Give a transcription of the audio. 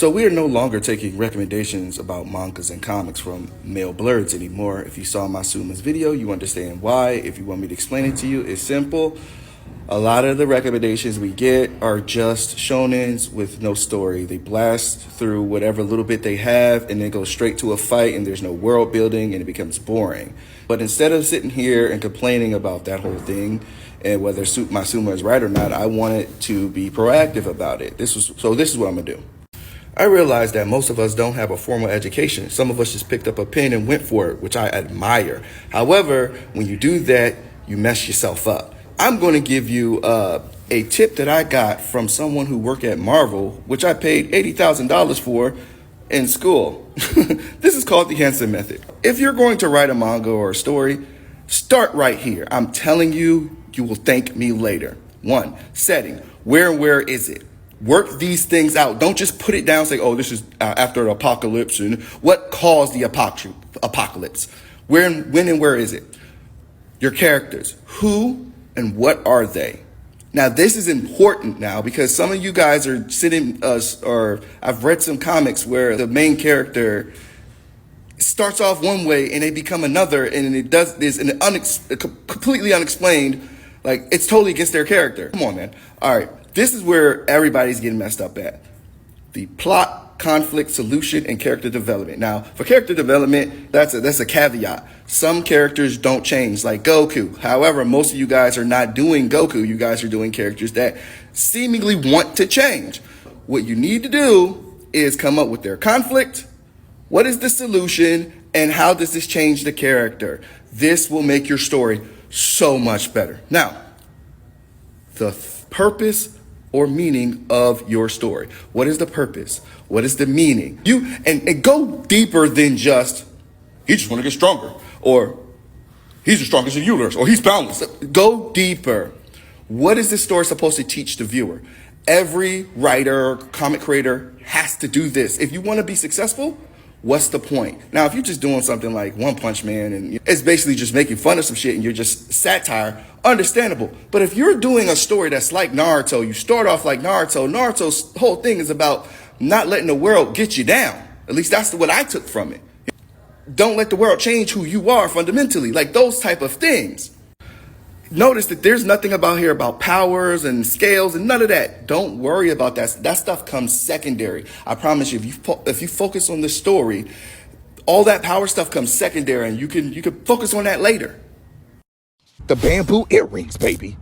So we are no longer taking recommendations about mangas and comics from male blurs anymore. If you saw Masuma's video, you understand why. If you want me to explain it to you, it's simple. A lot of the recommendations we get are just shonens with no story. They blast through whatever little bit they have and then go straight to a fight, and there's no world building and it becomes boring. But instead of sitting here and complaining about that whole thing and whether Masuma is right or not, I wanted to be proactive about it. This is what I'm gonna do. I realize that most of us don't have a formal education. Some of us just picked up a pen and went for it, which I admire. However, when you do that, you mess yourself up. I'm going to give you a tip that I got from someone who worked at Marvel, which I paid $80,000 for in school. This is called the Henson Method. If you're going to write a manga or a story, start right here. I'm telling you, you will thank me later. 1, setting. Where is it? Work these things out. Don't just put it down and say, oh, this is after an apocalypse, and what caused the apocalypse? When and where is it? Your characters. Who and what are they? Now, this is important now because some of you guys are sitting, or I've read some comics where the main character starts off one way and they become another, and there's a completely unexplained, like it's totally against their character. Come on, man. All right. This is where everybody's getting messed up at. The plot, conflict, solution, and character development. Now, for character development, that's a caveat. Some characters don't change, like Goku. However, most of you guys are not doing Goku. You guys are doing characters that seemingly want to change. What you need to do is come up with their conflict, what is the solution, and how does this change the character? This will make your story so much better. Now, the purpose or meaning of your story. What is the purpose? What is the meaning? And go deeper than just, he just want to get stronger, or he's the strongest in the universe, or he's boundless. Go deeper. What is this story supposed to teach the viewer? Every writer, comic creator has to do this. If you want to be successful, what's the point? Now, if you're just doing something like One Punch Man and it's basically just making fun of some shit and you're just satire, understandable. But if you're doing a story that's like Naruto, you start off like Naruto. Naruto's whole thing is about not letting the world get you down. At least that's what I took from it. Don't let the world change who you are fundamentally, like those type of things. Notice that there's nothing about here about powers and scales and none of that. Don't worry about that. That stuff comes secondary. I promise you, if you focus on the story, all that power stuff comes secondary, and you can focus on that later. The bamboo earrings, baby.